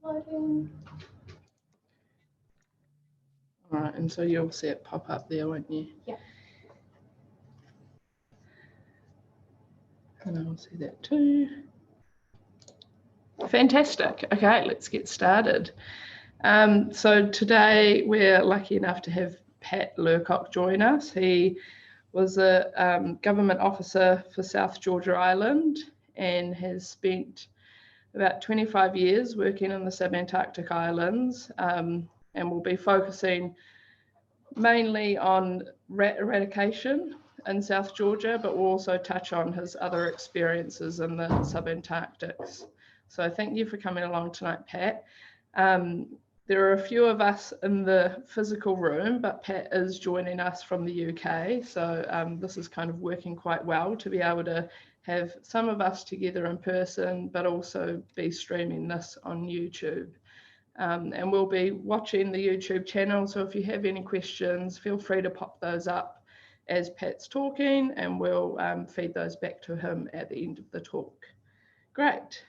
Loading. All right, and so you'll see it pop up there, won't you? Yeah. And I'll see that too. Fantastic. Okay, let's get started. So today we're lucky enough to have Pat Lurcock join us. He was a government officer for South Georgia Island and has spent about 25 years working in the subantarctic islands, and will be focusing mainly on rat eradication in South Georgia, but we'll also touch on his other experiences in the subantarctics. So thank you for coming along tonight, Pat. There are a few of us in the physical room, but Pat is joining us from the UK. So this is kind of working quite well to be able to have some of us together in person, but also be streaming this on YouTube. And we'll be watching the YouTube channel. So if you have any questions, feel free to pop those up as Pat's talking, and we'll feed those back to him at the end of the talk. Great.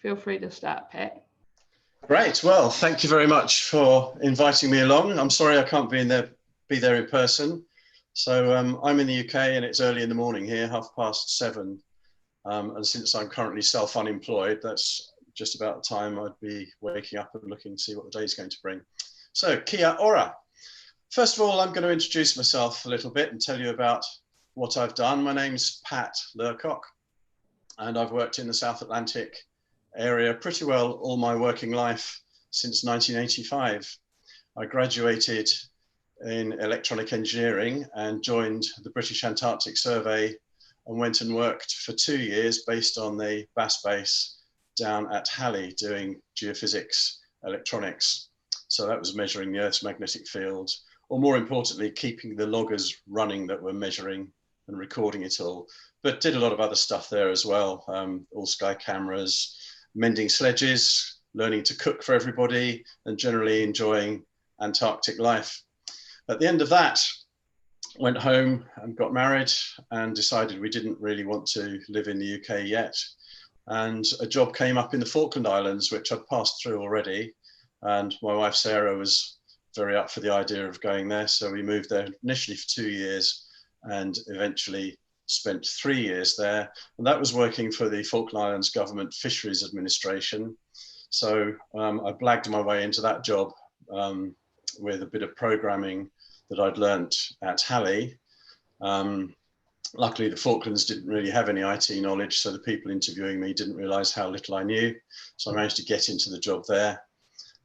Feel free to start, Pat. Great. Well, thank you very much for inviting me along. I'm sorry I can't be there in person. So I'm in the UK and it's early in the morning here, 7:30. And since I'm currently self-unemployed, that's just about the time I'd be waking up and looking to see what the day's going to bring. So kia ora. First of all, I'm going to introduce myself a little bit and tell you about what I've done. My name's Pat Lurcock, and I've worked in the South Atlantic area pretty well all my working life since 1985. I graduated in electronic engineering and joined the British Antarctic Survey and went and worked for 2 years based on the Bass Base down at Halley doing geophysics electronics. So that was measuring the Earth's magnetic field, or more importantly, keeping the loggers running that were measuring and recording it all. But did a lot of other stuff there as well, all sky cameras, mending sledges, learning to cook for everybody, and generally enjoying Antarctic life. At the end of that, went home and got married and decided we didn't really want to live in the UK yet. And a job came up in the Falkland Islands, which I'd passed through already. And my wife, Sarah, was very up for the idea of going there. So we moved there initially for 2 years and eventually spent 3 years there. And that was working for the Falkland Islands Government Fisheries Administration. So I blagged my way into that job with a bit of programming that I'd learnt at Halley. Luckily, the Falklands didn't really have any IT knowledge, so the people interviewing me didn't realise how little I knew. So I managed to get into the job there,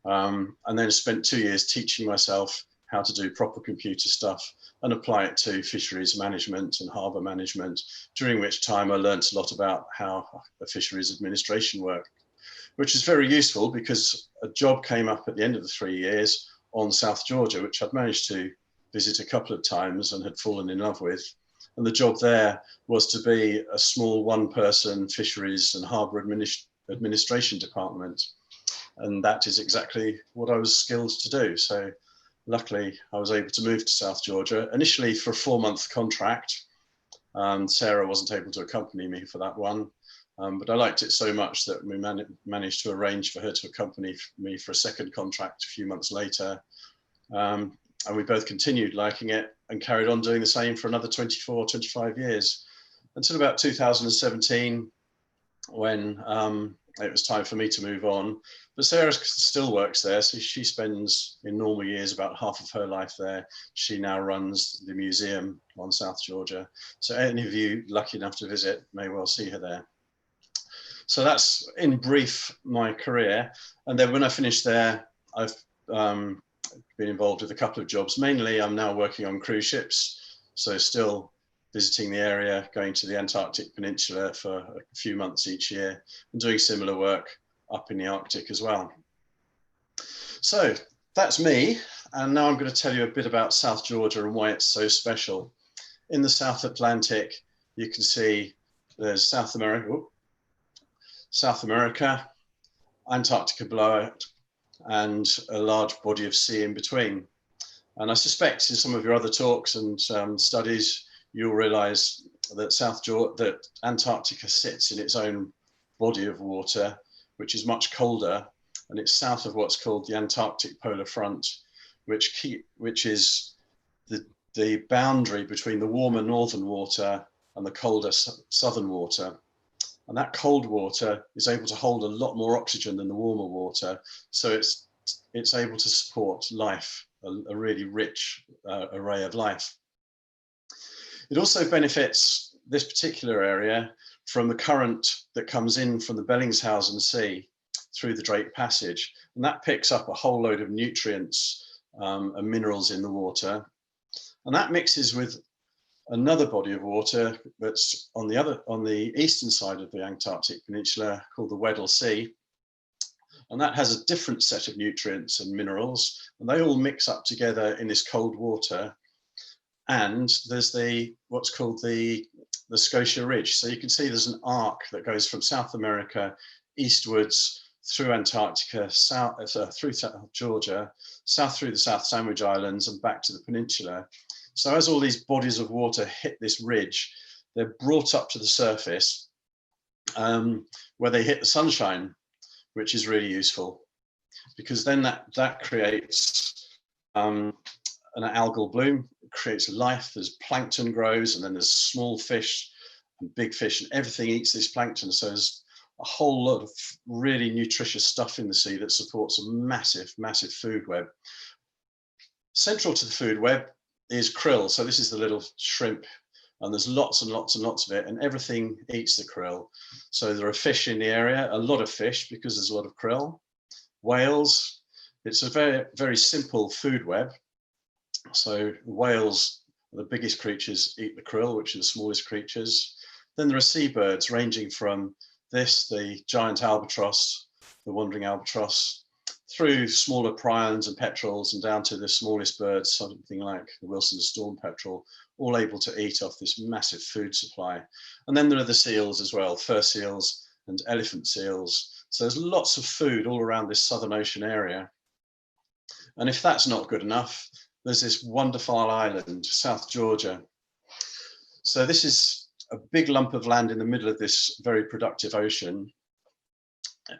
and then spent 2 years teaching myself how to do proper computer stuff and apply it to fisheries management and harbour management, during which time I learnt a lot about how the fisheries administration worked, which is very useful because a job came up at the end of the 3 years on South Georgia, which I'd managed to visit a couple of times and had fallen in love with. And the job there was to be a small one-person fisheries and harbour administration department. And that is exactly what I was skilled to do. So luckily, I was able to move to South Georgia, initially for a 4-month contract. Sarah wasn't able to accompany me for that one. But I liked it so much that we managed to arrange for her to accompany me for a second contract a few months later. And we both continued liking it and carried on doing the same for another 24, 25 years, until about 2017, when it was time for me to move on. But Sarah still works there, so she spends, in normal years, about half of her life there. She now runs the museum on South Georgia. So any of you lucky enough to visit may well see her there. So that's, in brief, my career. And then when I finished there, I've been involved with a couple of jobs. Mainly, I'm now working on cruise ships, so still visiting the area, going to the Antarctic Peninsula for a few months each year, and doing similar work up in the Arctic as well. So that's me, and now I'm going to tell you a bit about South Georgia and why it's so special. In the South Atlantic, you can see there's South America, Antarctica below it, and a large body of sea in between. And I suspect in some of your other talks and studies, you'll realise that Antarctica sits in its own body of water, which is much colder, and it's south of what's called the Antarctic polar front, which is the boundary between the warmer northern water and the colder southern water. And that cold water is able to hold a lot more oxygen than the warmer water, so it's able to support life, a really rich array of life. It also benefits this particular area from the current that comes in from the Bellingshausen Sea through the Drake Passage, and that picks up a whole load of nutrients and minerals in the water, and that mixes with another body of water that's on the eastern side of the Antarctic Peninsula called the Weddell Sea, and that has a different set of nutrients and minerals, and they all mix up together in this cold water. And there's what's called the Scotia Ridge. So you can see there's an arc that goes from South America eastwards through Antarctica, through South Georgia, south through the South Sandwich Islands and back to the peninsula. So as all these bodies of water hit this ridge, they're brought up to the surface where they hit the sunshine, which is really useful, because then that creates an algal bloom, creates life. There's plankton grows, and then there's small fish and big fish, and everything eats this plankton. So there's a whole lot of really nutritious stuff in the sea that supports a massive, massive food web. Central to the food web is krill. So this is the little shrimp, and there's lots and lots and lots of it, and everything eats the krill. So there are fish in the area, a lot of fish because there's a lot of krill. Whales, it's a very, very simple food web. So whales, the biggest creatures, eat the krill, which are the smallest creatures. Then there are seabirds ranging from the giant albatross, the wandering albatross, through smaller prions and petrels and down to the smallest birds, something like the Wilson's storm petrel, all able to eat off this massive food supply. And then there are the seals as well, fur seals and elephant seals. So there's lots of food all around this Southern Ocean area. And if that's not good enough, there's this wonderful island, South Georgia. So this is a big lump of land in the middle of this very productive ocean,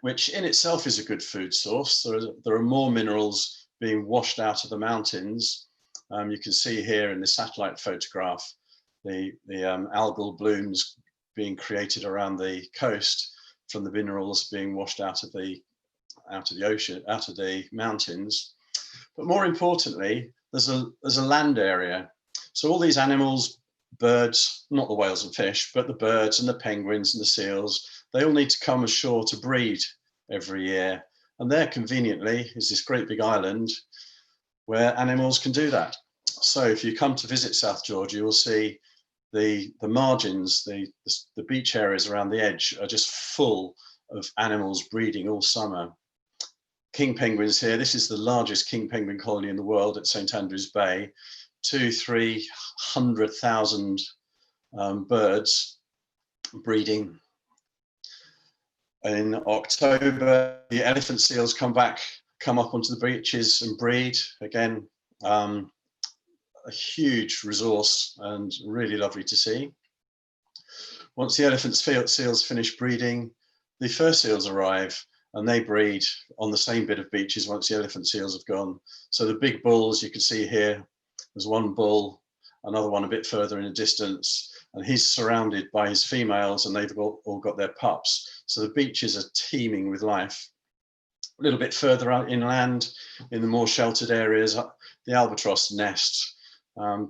which in itself is a good food source. There are more minerals being washed out of the mountains. You can see here in the satellite photograph, the algal blooms being created around the coast from the minerals being washed out of the ocean, out of the mountains. But more importantly, there's a land area. So all these animals, birds, not the whales and fish, but the birds and the penguins and the seals, they all need to come ashore to breed every year. And there conveniently is this great big island where animals can do that. So if you come to visit South Georgia, you'll see the margins, the beach areas around the edge are just full of animals breeding all summer. King penguins here, this is the largest king penguin colony in the world at St. Andrews Bay, 200,000-300,000 birds breeding. In October, the elephant seals come up onto the beaches and breed. Again, a huge resource and really lovely to see. Once the elephant seals finish breeding, the fur seals arrive and they breed on the same bit of beaches once the elephant seals have gone. So the big bulls, you can see here, there's one bull, another one a bit further in the distance, and he's surrounded by his females and they've all got their pups. So the beaches are teeming with life. A little bit further out inland, in the more sheltered areas, the albatross nest. The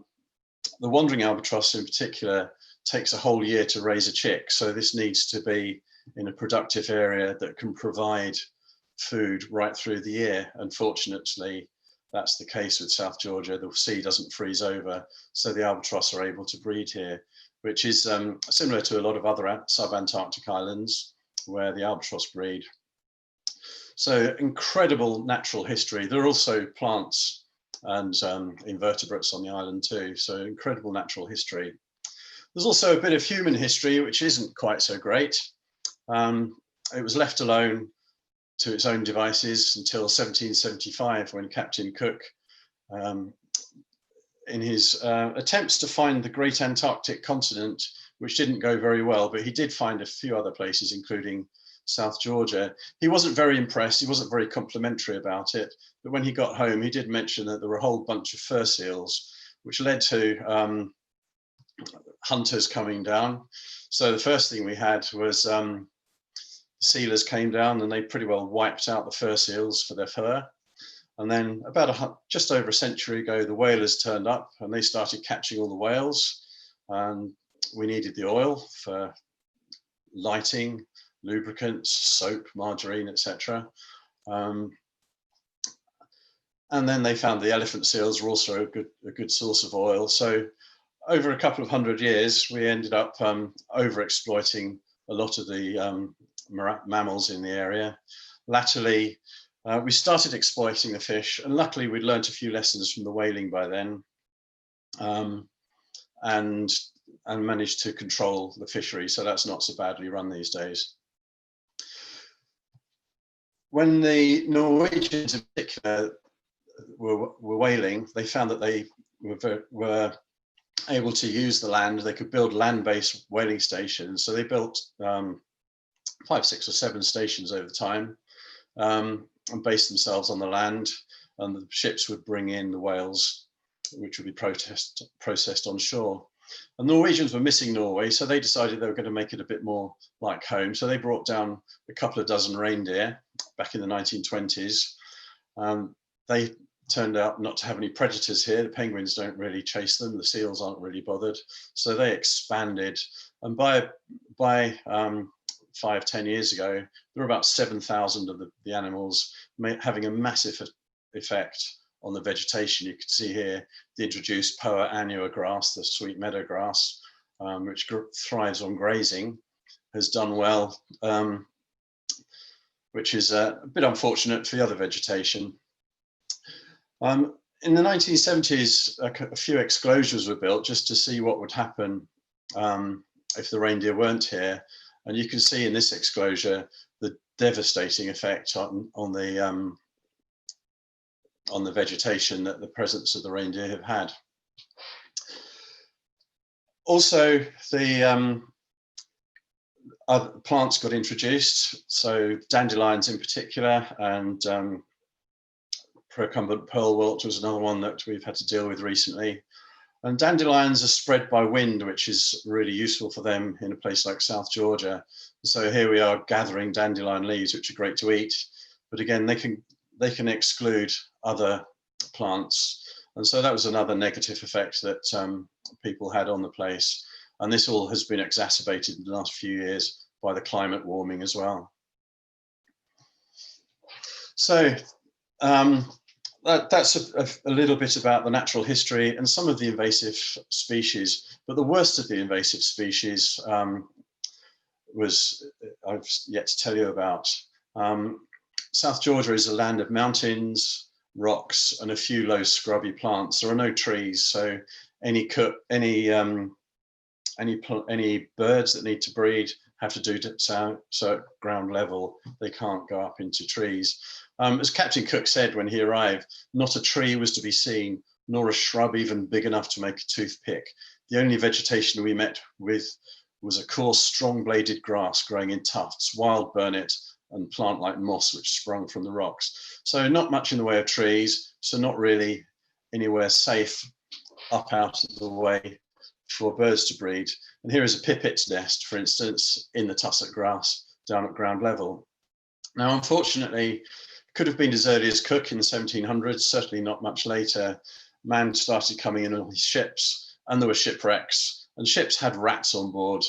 wandering albatross in particular takes a whole year to raise a chick. So this needs to be in a productive area that can provide food right through the year. Unfortunately, that's the case with South Georgia. The sea doesn't freeze over, so the albatross are able to breed here, which is similar to a lot of other sub-Antarctic islands where the albatross breed. So incredible natural history. There are also plants and invertebrates on the island too, so incredible natural history. There's also a bit of human history, which isn't quite so great. It was left alone to its own devices until 1775, when Captain Cook, in his attempts to find the great Antarctic continent, which didn't go very well, but he did find a few other places, including South Georgia. He wasn't very impressed. He wasn't very complimentary about it. But when he got home, he did mention that there were a whole bunch of fur seals, which led to hunters coming down. So the first thing we had was sealers came down and they pretty well wiped out the fur seals for their fur. And then about just over a century ago, the whalers turned up and they started catching all the whales. And we needed the oil for lighting, lubricants, soap, margarine, etc. And then they found the elephant seals were also a good source of oil. So over a couple of 100 years, we ended up over-exploiting a lot of the mammals in the area. Latterly, we started exploiting the fish, and luckily we'd learned a few lessons from the whaling by then, and managed to control the fishery, so that's not so badly run these days. When the Norwegians in particular were whaling, they found that they were able to use the land. They could build land-based whaling stations, so they built 5, 6 or 7 stations over time, and based themselves on the land, and the ships would bring in the whales, which would be processed on shore. And the Norwegians were missing Norway, so they decided they were going to make it a bit more like home. So they brought down a couple of dozen reindeer back in the 1920s. They turned out not to have any predators here. The penguins don't really chase them. The seals aren't really bothered. So they expanded. And by 5-10 years ago, there were about 7,000 of the animals, having a massive effect on the vegetation. You can see here the introduced Poa annua grass, the sweet meadow grass, which thrives on grazing, has done well, which is a bit unfortunate for the other vegetation. In the 1970s, a few exclosures were built just to see what would happen if the reindeer weren't here. And you can see in this exclosure the devastating effect on the vegetation that the presence of the reindeer have had. Also, the other plants got introduced, so dandelions in particular, and procumbent pearlwort was another one that we've had to deal with recently. And dandelions are spread by wind, which is really useful for them in a place like South Georgia. So here we are gathering dandelion leaves, which are great to eat, but again, they can exclude other plants. And so that was another negative effect that people had on the place. And this all has been exacerbated in the last few years by the climate warming as well. So that's a little bit about the natural history and some of the invasive species, but the worst of the invasive species I've yet to tell you about. South Georgia is a land of mountains, rocks, and a few low scrubby plants. There are no trees, so any birds that need to breed have to do so at ground level. They can't go up into trees. As Captain Cook said when he arrived, not a tree was to be seen, nor a shrub even big enough to make a toothpick. The only vegetation we met with was a coarse, strong-bladed grass growing in tufts, wild burnet, and plant like moss which sprung from the rocks. So not much in the way of trees, so not really anywhere safe up out of the way for birds to breed. And here is a pipit's nest, for instance, in the tussock grass down at ground level. Now, unfortunately, could have been as early as Cook in the 1700s, certainly not much later. Man started coming in on his ships, and there were shipwrecks, and ships had rats on board,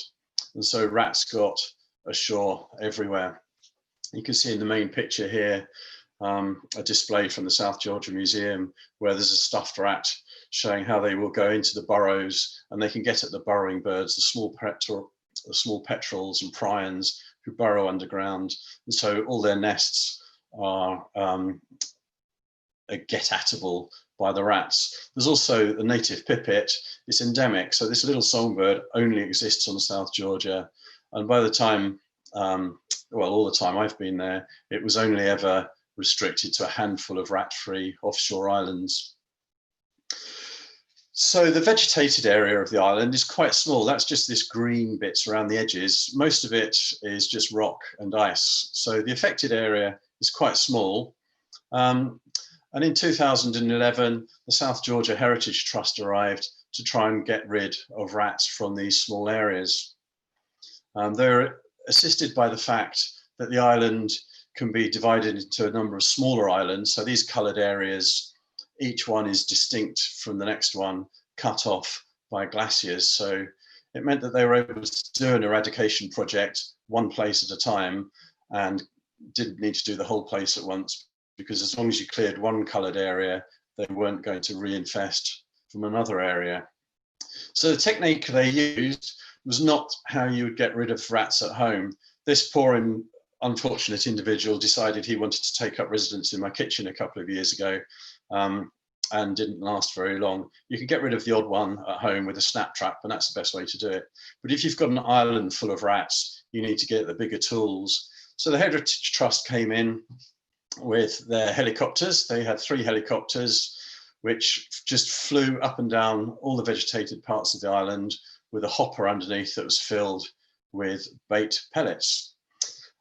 and so rats got ashore everywhere. You can see in the main picture here a display from the South Georgia Museum where there's a stuffed rat showing how they will go into the burrows and they can get at the burrowing birds, the small petrels and prions who burrow underground. And so all their nests are get-atable by the rats. There's also the native pipit. It's endemic, so this little songbird only exists on South Georgia. And by the time, well, all the time I've been there, it was only ever restricted to a handful of rat-free offshore islands. So the vegetated area of the island is quite small. That's just this green bits around the edges. Most of it is just rock and ice. So the affected area is quite small. And in 2011, the South Georgia Heritage Trust arrived to try and get rid of rats from these small areas. They're assisted by the fact that the island can be divided into a number of smaller islands. So these coloured areas, each one is distinct from the next one, cut off by glaciers. So it meant that they were able to do an eradication project one place at a time and didn't need to do the whole place at once, because as long as you cleared one coloured area, they weren't going to reinfest from another area. So the technique they used was not how you would get rid of rats at home. This poor and unfortunate individual decided he wanted to take up residence in my kitchen a couple of years ago, and didn't last very long. You can get rid of the odd one at home with a snap trap, and that's the best way to do it. But if you've got an island full of rats, you need to get the bigger tools. So the Heritage Trust came in with their helicopters. They had 3 helicopters which just flew up and down all the vegetated parts of the island with a hopper underneath that was filled with bait pellets.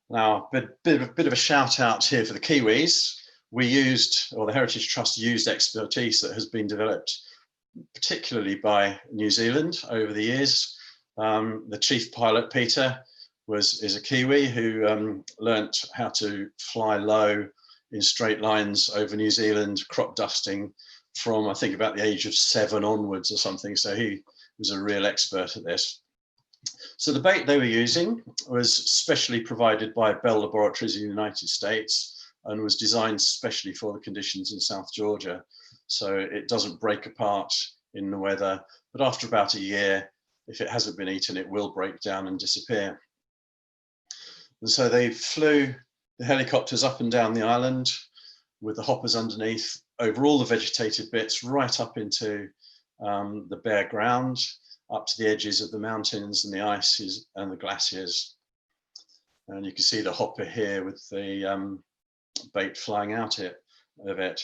Now, a bit of a shout out here for the Kiwis. We used, or the Heritage Trust used, expertise that has been developed particularly by New Zealand over the years. The chief pilot, Peter, is a Kiwi who learnt how to fly low in straight lines over New Zealand, crop dusting from, I think, about the age of 7 onwards or something. So he was a real expert at this. So the bait they were using was specially provided by Bell Laboratories in the United States and was designed specially for the conditions in South Georgia. So it doesn't break apart in the weather, but after about a year, if it hasn't been eaten, it will break down and disappear. And so they flew the helicopters up and down the island with the hoppers underneath over all the vegetated bits, right up into the bare ground, up to the edges of the mountains and the ices and the glaciers. And you can see the hopper here with the bait flying out of it.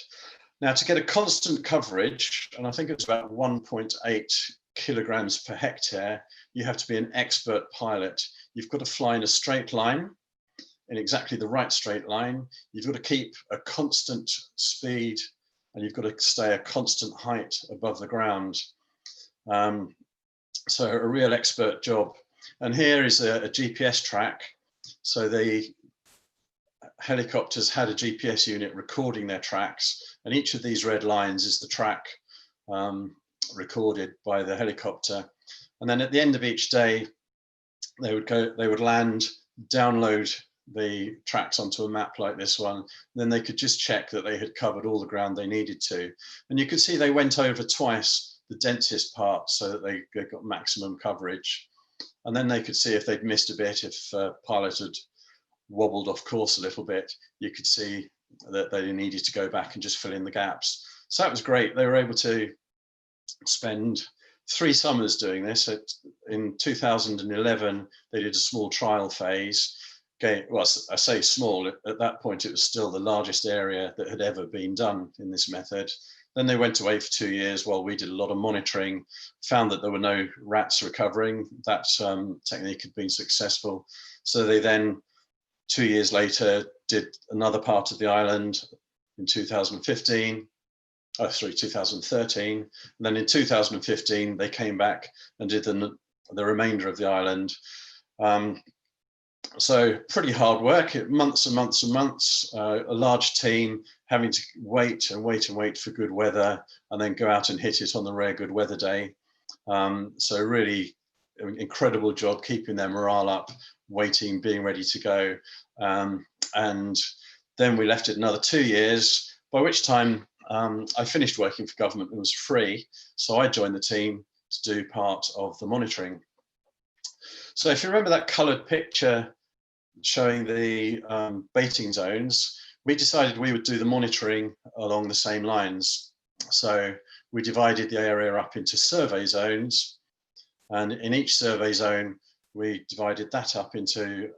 Now, to get a constant coverage, and I think it's about 1.8 kilograms per hectare, you have to be an expert pilot. You've got to fly in a straight line, in exactly the right straight line. You've got to keep a constant speed, and you've got to stay a constant height above the ground. So a real expert job. And here is a GPS track. So the helicopters had a GPS unit recording their tracks, and each of these red lines is the track recorded by the helicopter. And then at the end of each day, they would land, download the tracks onto a map like this one. Then they could just check that they had covered all the ground they needed to. And you could see they went over twice the densest part so that they got maximum coverage. And then they could see if they'd missed a bit, if pilot had wobbled off course a little bit, you could see that they needed to go back and just fill in the gaps. So that was great. They were able to spend 3 summers doing this. In 2011, they did a small trial phase. Well, I say small, at that point it was still the largest area that had ever been done in this method. Then they went away for 2 years while we did a lot of monitoring, found that there were no rats recovering. That technique had been successful. So they then, 2 years later, did another part of the island in 2013. And then in 2015, they came back and did the remainder of the island. So pretty hard work, months and months and months, a large team having to wait and wait and wait for good weather and then go out and hit it on the rare good weather day. So really incredible job keeping their morale up, waiting, being ready to go. And then we left it another 2 years, by which time I finished working for government and was free. So I joined the team to do part of the monitoring. So if you remember that coloured picture showing the baiting zones, we decided we would do the monitoring along the same lines. So we divided the area up into survey zones, and in each survey zone, we divided that up into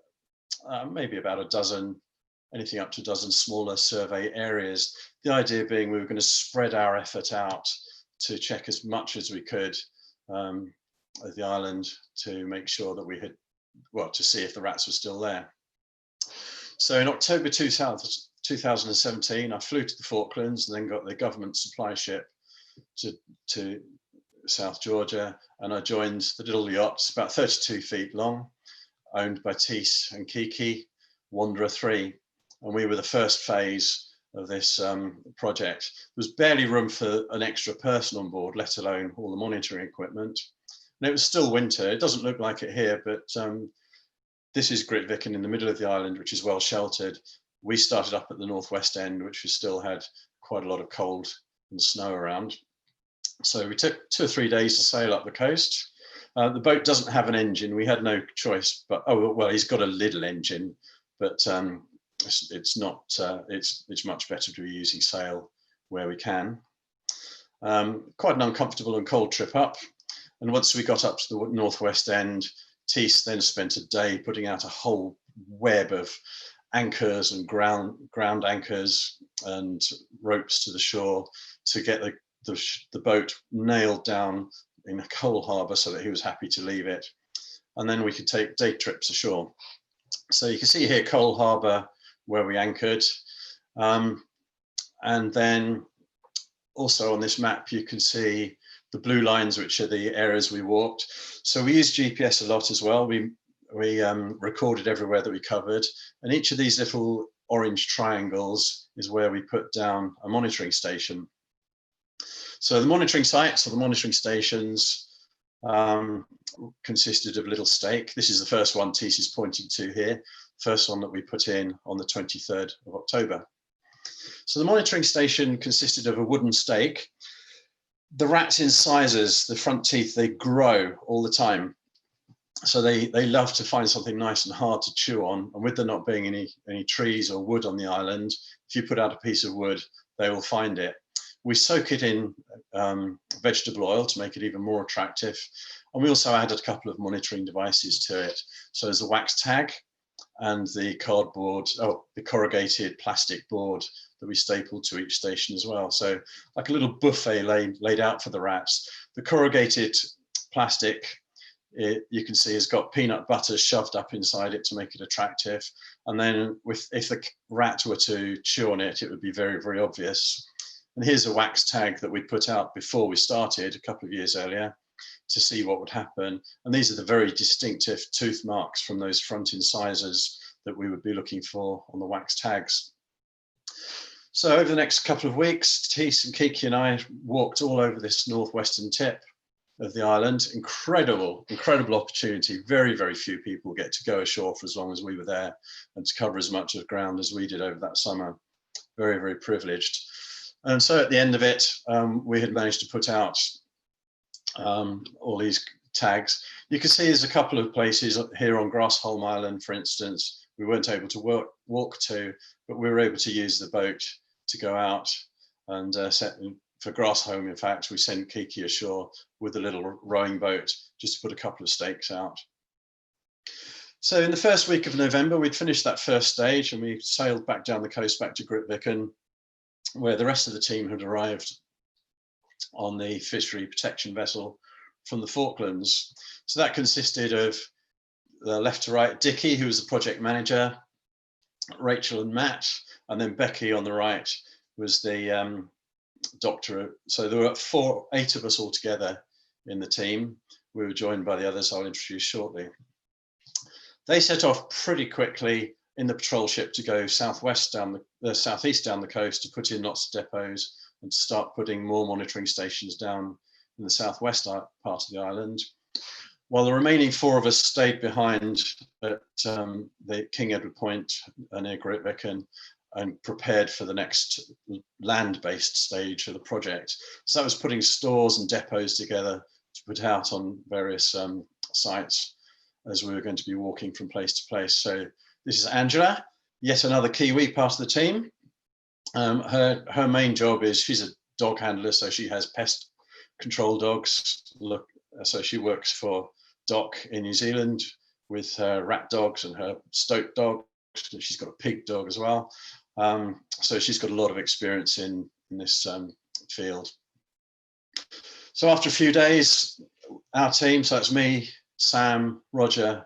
maybe about a dozen, anything up to a dozen smaller survey areas. The idea being we were going to spread our effort out to check as much as we could of the island to make sure that we had, well, to see if the rats were still there. So in October 2017, I flew to the Falklands and then got the government supply ship to South Georgia, and I joined the little yacht. It's about 32 feet long, owned by Tis and Kiki, Wanderer 3, and we were the first phase of this project. There was barely room for an extra person on board, let alone all the monitoring equipment. And it was still winter. It doesn't look like it here, but this is Grytviken in the middle of the island, which is well sheltered. We started up at the northwest end, which we still had quite a lot of cold and snow around. So we took 2 or 3 days to sail up the coast. The boat doesn't have an engine. We had no choice, but oh well, he's got a little engine, but it's not. It's much better to be using sail where we can. Quite an uncomfortable and cold trip up. And once we got up to the northwest end, Tis then spent a day putting out a whole web of anchors and ground anchors and ropes to the shore to get the boat nailed down in a coal harbour so that he was happy to leave it. And then we could take day trips ashore. So you can see here Coal Harbour where we anchored. And then also on this map, you can see the blue lines, which are the areas we walked. So we used GPS a lot as well. We recorded everywhere that we covered. And each of these little orange triangles is where we put down a monitoring station. So the monitoring sites or the monitoring stations consisted of little stake. This is the first one Tis is pointing to here, first one that we put in on the 23rd of October. So the monitoring station consisted of a wooden stake. The rats' incisors, the front teeth, they grow all the time. So they love to find something nice and hard to chew on. And with there not being any trees or wood on the island, if you put out a piece of wood, they will find it. We soak it in vegetable oil to make it even more attractive. And we also added a couple of monitoring devices to it. So there's a wax tag and the cardboard, the corrugated plastic board that we stapled to each station as well. So like a little buffet laid out for the rats. The corrugated plastic, you can see, has got peanut butter shoved up inside it to make it attractive. And then if the rat were to chew on it, it would be very, very obvious. And here's a wax tag that we put out before we started a couple of years earlier to see what would happen. And these are the very distinctive tooth marks from those front incisors that we would be looking for on the wax tags. So over the next couple of weeks, Tis and Kiki and I walked all over this northwestern tip of the island. Incredible, incredible opportunity. Very, very few people get to go ashore for as long as we were there and to cover as much of ground as we did over that summer. Very, very privileged. And so at the end of it, we had managed to put out all these tags. You can see there's a couple of places here on Grassholm Island, for instance, we weren't able to walk to, but we were able to use the boat to go out and for Grassholm, in fact, we sent Kiki ashore with a little rowing boat just to put a couple of stakes out. So in the first week of November, we'd finished that first stage and we sailed back down the coast, back to Grytviken, where the rest of the team had arrived on the fishery protection vessel from the Falklands. So that consisted of left to right, Dickie, who was the project manager, Rachel and Matt, and then Becky on the right was the doctor. So there were 8 of us all together in the team. We were joined by the others I'll introduce shortly. They set off pretty quickly in the patrol ship to go southeast down the coast to put in lots of depots and to start putting more monitoring stations down in the southwest part of the island. While the remaining 4 of us stayed behind at the King Edward Point near Grytviken and prepared for the next land-based stage of the project. So that was putting stores and depots together to put out on various sites as we were going to be walking from place to place. So this is Angela, yet another Kiwi part of the team. Her main job is she's a dog handler, so she has pest control dogs. So she works for Doc in New Zealand with her rat dogs and her stoat dog. She's got a pig dog as well. So she's got a lot of experience in this field. So after a few days, our team, so it's me, Sam, Roger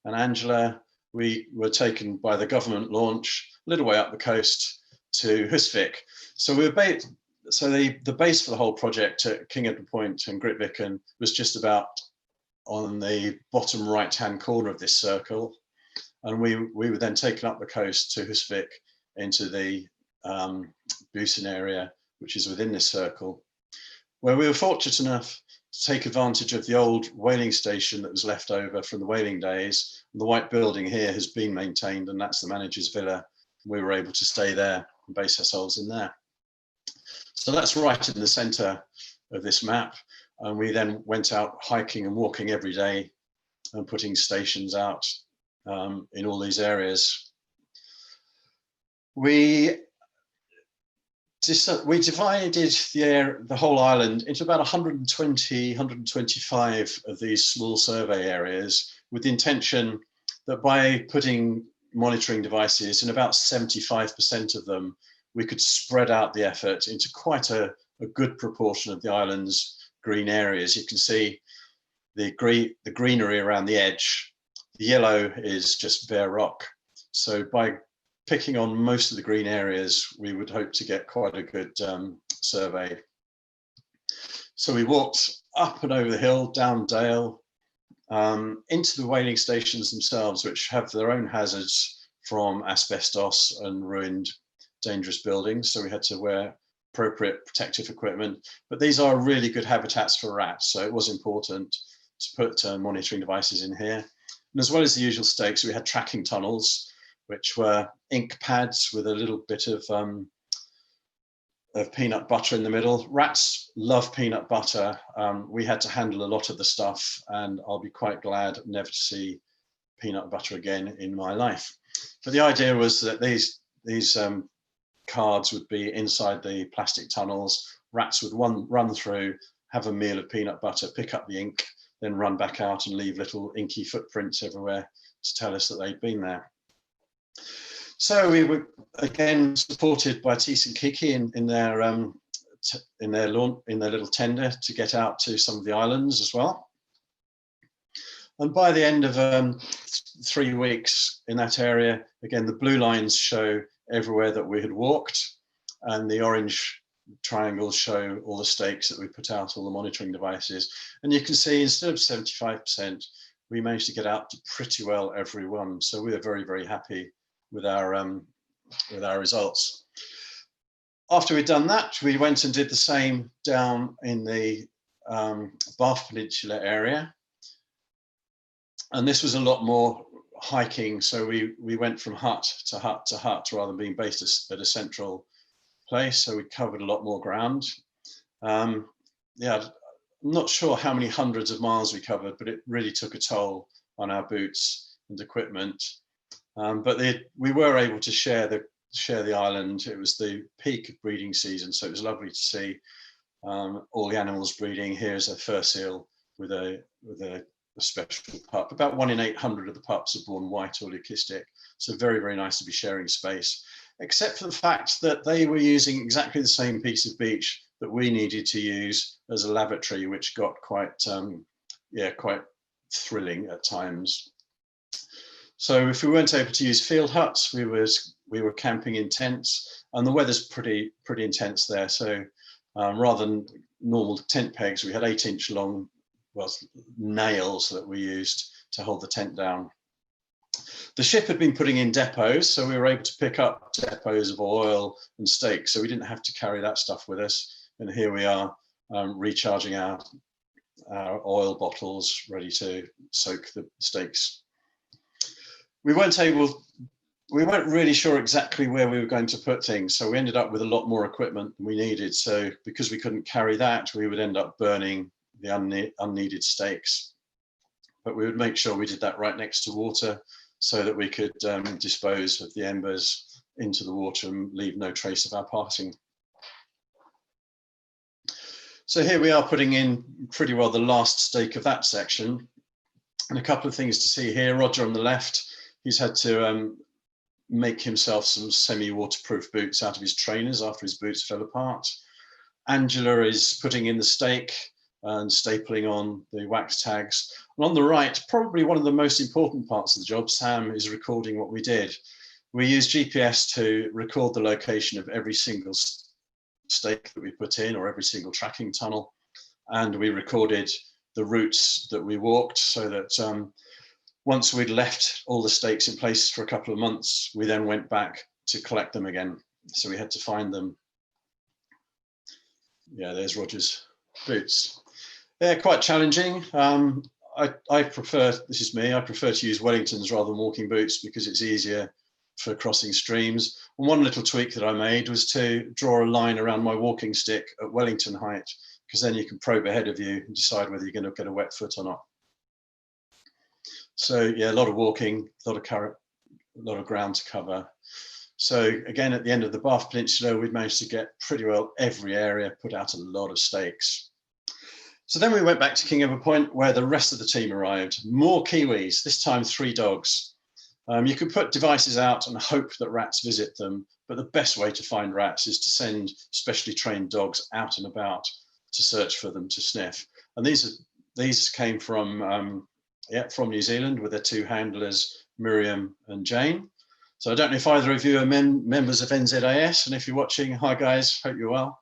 and Angela, we were taken by the government launch a little way up the coast to Husvik. So we were the base for the whole project at King Edward Point and Grytviken was just about on the bottom right-hand corner of this circle. And we were then taken up the coast to Husvik into the Busen area, which is within this circle, where we were fortunate enough to take advantage of the old whaling station that was left over from the whaling days. The white building here has been maintained, and that's the manager's villa. We were able to stay there and base ourselves in there. So that's right in the center of this map. And we then went out hiking and walking every day and putting stations out in all these areas. We divided the whole island into about 120, 125 of these small survey areas with the intention that by putting monitoring devices in about 75% of them, we could spread out the effort into quite a good proportion of the island's green areas. You can see the greenery around the edge. The yellow is just bare rock. So by picking on most of the green areas, we would hope to get quite a good survey. So we walked up and over the hill, down dale, into the whaling stations themselves, which have their own hazards from asbestos and ruined dangerous buildings. So we had to wear appropriate protective equipment, but these are really good habitats for rats. So it was important to put monitoring devices in here. And as well as the usual stakes, we had tracking tunnels, which were ink pads with a little bit of peanut butter in the middle. Rats love peanut butter. We had to handle a lot of the stuff, and I'll be quite glad never to see peanut butter again in my life. But the idea was that these cards would be inside the plastic tunnels. Rats would run through, have a meal of peanut butter, pick up the ink, then run back out and leave little inky footprints everywhere to tell us that they'd been there. So we were again supported by Tis and Kiki in their little tender to get out to some of the islands as well. And by the end of 3 weeks in that area, again, the blue lines show everywhere that we had walked, and the orange triangles show all the stakes that we put out, all the monitoring devices. And you can see instead of 75%, we managed to get out to pretty well every one. So we are very, very happy with our results. After we'd done that, we went and did the same down in the Bath Peninsula area. And this was a lot more hiking. So we went from hut to hut to hut rather than being based at a central place. So we covered a lot more ground. Yeah, I'm not sure how many hundreds of miles we covered, but it really took a toll on our boots and equipment. But we were able to share the island. It was the peak of breeding season, so it was lovely to see all the animals breeding. Here's a fur seal with a special pup. About 1 in 800 of the pups are born white or leucistic, so very, very nice to be sharing space, except for the fact that they were using exactly the same piece of beach that we needed to use as a lavatory, which got quite thrilling at times. So if we weren't able to use field huts, we were camping in tents, and the weather's pretty intense there. So rather than normal tent pegs, we had 8-inch long nails that we used to hold the tent down. The ship had been putting in depots, so we were able to pick up depots of oil and steaks, so we didn't have to carry that stuff with us. And here we are recharging our oil bottles, ready to soak the steaks. We weren't really sure exactly where we were going to put things, so we ended up with a lot more equipment than we needed. So because we couldn't carry that, we would end up burning the unneeded steaks. But we would make sure we did that right next to water so that we could dispose of the embers into the water and leave no trace of our passing. So here we are putting in pretty well the last stake of that section. And a couple of things to see here. Roger on the left, he's had to make himself some semi-waterproof boots out of his trainers after his boots fell apart. Angela is putting in the stake and stapling on the wax tags. And on the right, probably one of the most important parts of the job, Sam is recording what we did. We used GPS to record the location of every single stake that we put in, or every single tracking tunnel. And we recorded the routes that we walked, so that once we'd left all the stakes in place for a couple of months, we then went back to collect them again. So we had to find them. Yeah, there's Roger's boots. They're quite challenging. I prefer, this is me, I prefer to use Wellingtons rather than walking boots because it's easier for crossing streams. And one little tweak that I made was to draw a line around my walking stick at Wellington height, because then you can probe ahead of you and decide whether you're going to get a wet foot or not. So yeah, a lot of walking, a lot of ground to cover. So again, at the end of the Bath Peninsula, we'd managed to get pretty well every area, put out a lot of stakes. So then we went back to King Edward Point, where the rest of the team arrived. More Kiwis, this time 3 dogs. You could put devices out and hope that rats visit them, but the best way to find rats is to send specially trained dogs out and about to search for them, to sniff. And these came from New Zealand with their 2 handlers, Miriam and Jane. So I don't know if either of you are members of NZAS, and if you're watching, hi guys, hope you're well.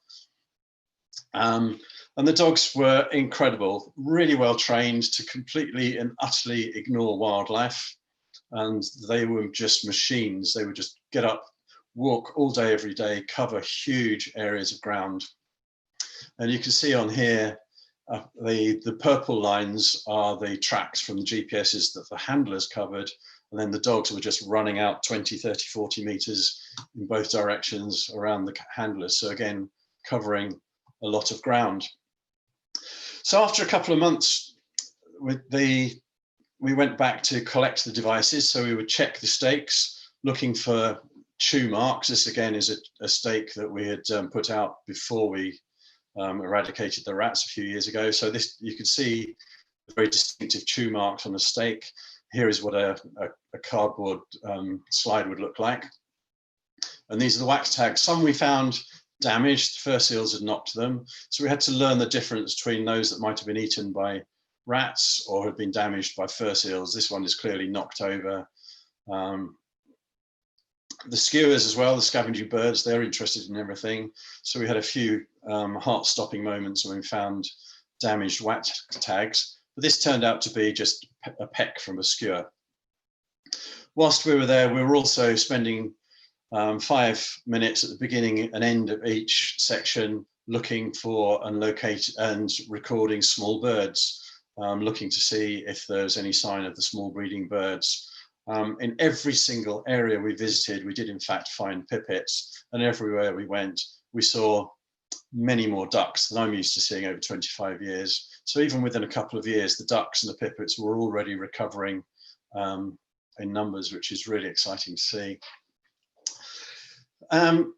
And the dogs were incredible, really well trained to completely and utterly ignore wildlife. And they were just machines. They would just get up, walk all day, every day, cover huge areas of ground. And you can see on here, the purple lines are the tracks from the GPSs that the handlers covered. And then the dogs were just running out 20, 30, 40 meters in both directions around the handlers. So again, covering a lot of ground. So after a couple of months, we went back to collect the devices. So we would check the stakes, looking for chew marks. This again is a stake that we had put out before we eradicated the rats a few years ago. So this, you can see very distinctive chew marks on a stake. Here is what a cardboard slide would look like. And these are the wax tags. Some we found damaged, fur seals had knocked them. So we had to learn the difference between those that might have been eaten by rats or had been damaged by fur seals. This one is clearly knocked over. The skewers as well, the scavenging birds, they're interested in everything. So we had a few heart-stopping moments when we found damaged wax tags, but this turned out to be just a peck from a skewer. Whilst we were there, we were also spending 5 minutes at the beginning and end of each section looking for and recording small birds, looking to see if there's any sign of the small breeding birds. In every single area we visited, we did in fact find pipits, and everywhere we went, we saw many more ducks than I'm used to seeing over 25 years. So even within a couple of years, the ducks and the pipits were already recovering in numbers, which is really exciting to see. And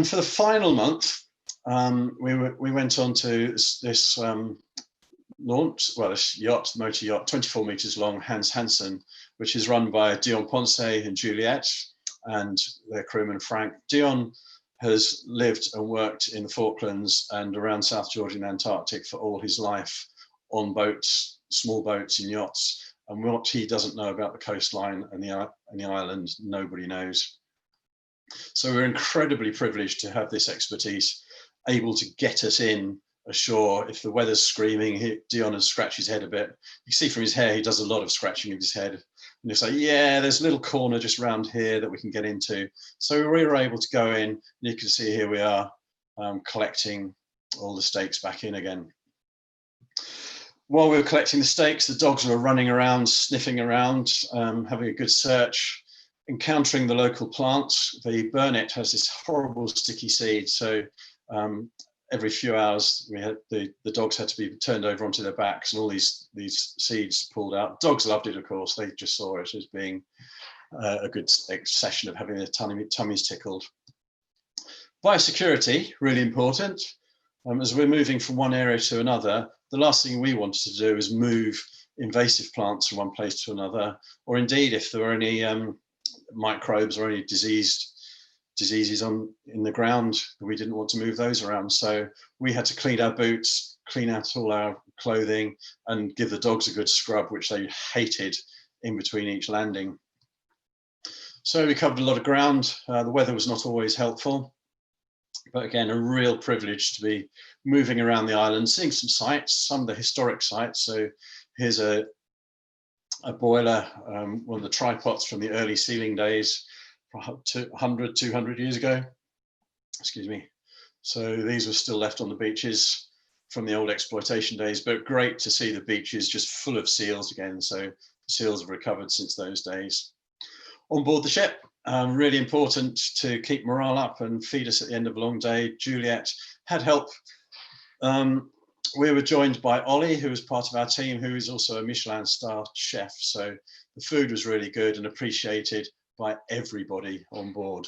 for the final month, we went on to this launch, well, this yacht, motor yacht, 24 meters long, Hans Hansen, which is run by Dion Ponce and Juliette and their crewman Frank. Dion has lived and worked in the Falklands and around South Georgia and Antarctic for all his life on boats, small boats and yachts. And what he doesn't know about the coastline and the island, nobody knows. So we're incredibly privileged to have this expertise, able to get us in ashore. If the weather's screaming, Dion has scratched his head a bit. You see from his hair, he does a lot of scratching of his head. And he's like, yeah, there's a little corner just around here that we can get into. So we were able to go in, and you can see here we are collecting all the stakes back in again. While we were collecting the stakes, the dogs were running around, sniffing around, having a good search, encountering the local plants. The burnet has this horrible sticky seed. So every few hours, we had the dogs had to be turned over onto their backs and all these seeds pulled out. Dogs loved it, of course. They just saw it as being a good session of having their tummies tickled. Biosecurity, really important. As we're moving from one area to another, the last thing we wanted to do is move invasive plants from one place to another, or indeed if there were any microbes or any diseased diseases in the ground. We didn't want to move those around, so we had to clean our boots, clean out all our clothing, and give the dogs a good scrub, which they hated in between each landing. So we covered a lot of ground. The weather was not always helpful, but again, a real privilege to be moving around the island, seeing some sites, some of the historic sites. So here's a boiler, one of the tripods from the early sealing days, 100, 200 years ago. Excuse me. So these were still left on the beaches from the old exploitation days, but great to see the beaches just full of seals again. So the seals have recovered since those days. On board the ship, really important to keep morale up and feed us at the end of a long day. Juliet had help. We were joined by Ollie, who was part of our team, who is also a Michelin star chef. So the food was really good and appreciated by everybody on board.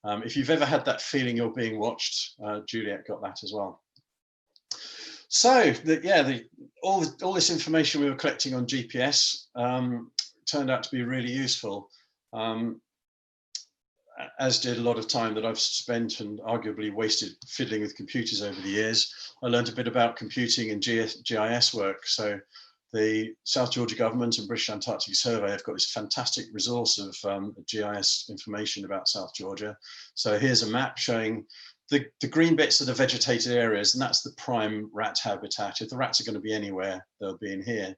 If you've ever had that feeling you're being watched, Juliet got that as well. So all this information we were collecting on GPS turned out to be really useful, as did a lot of time that I've spent and arguably wasted fiddling with computers over the years. I learned a bit about computing and GIS work. So the South Georgia government and British Antarctic Survey have got this fantastic resource of GIS information about South Georgia. So here's a map showing the green bits are the vegetated areas, and that's the prime rat habitat. If the rats are going to be anywhere, they'll be in here.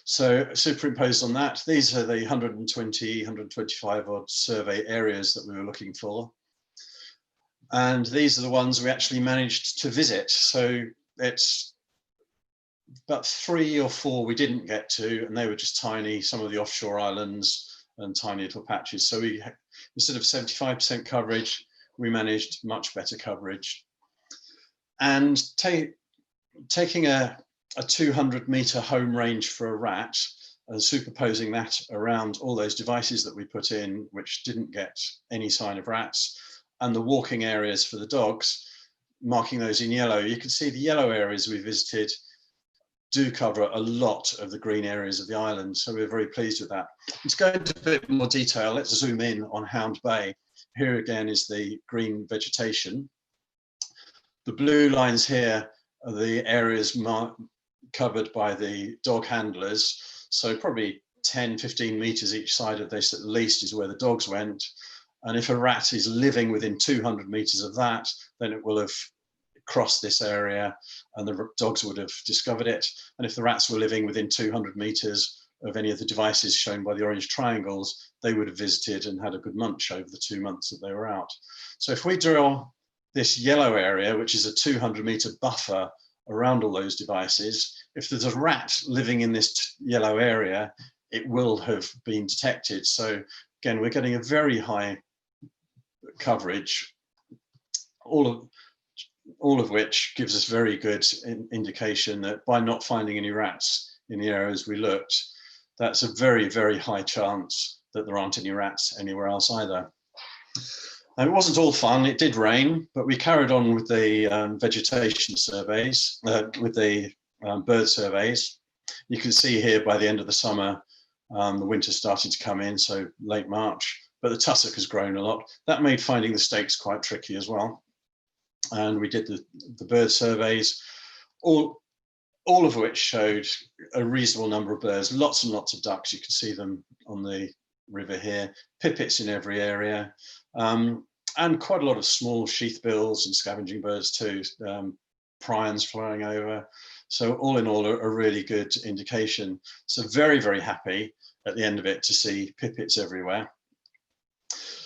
So superimposed on that, these are the 120, 125 odd survey areas that we were looking for. And these are the ones we actually managed to visit. So it's about 3 or 4 we didn't get to, and they were just tiny, some of the offshore islands and tiny little patches. So we, instead of 75% coverage, we managed much better coverage. And taking a 200-meter home range for a rat and superposing that around all those devices that we put in, which didn't get any sign of rats, and the walking areas for the dogs, marking those in yellow, you can see the yellow areas we visited do cover a lot of the green areas of the island. So we're very pleased with that. Let's go into a bit more detail. Let's zoom in on Hound Bay. Here again is the green vegetation. The blue lines here are the areas covered by the dog handlers. So probably 10, 15 meters each side of this at least is where the dogs went. And if a rat is living within 200 meters of that, then it will have crossed this area and the dogs would have discovered it. And if the rats were living within 200 meters of any of the devices shown by the orange triangles, they would have visited and had a good munch over the 2 months that they were out. So if we draw this yellow area, which is a 200-meter buffer around all those devices, if there's a rat living in this yellow area, it will have been detected. So again, we're getting a very high coverage, all of which gives us very good indication that by not finding any rats in the areas we looked, that's a very, very high chance that there aren't any rats anywhere else either. And it wasn't all fun, it did rain, but we carried on with the vegetation surveys, with the bird surveys. You can see here by the end of the summer, the winter started to come in, so late March, but the tussock has grown a lot. That made finding the stakes quite tricky as well. And we did the bird surveys, all of which showed a reasonable number of birds, lots and lots of ducks. You can see them on the river here, pipits in every area, and quite a lot of small sheathbills and scavenging birds too, prions flying over. So all in all, a really good indication. So very, very happy at the end of it to see pipits everywhere.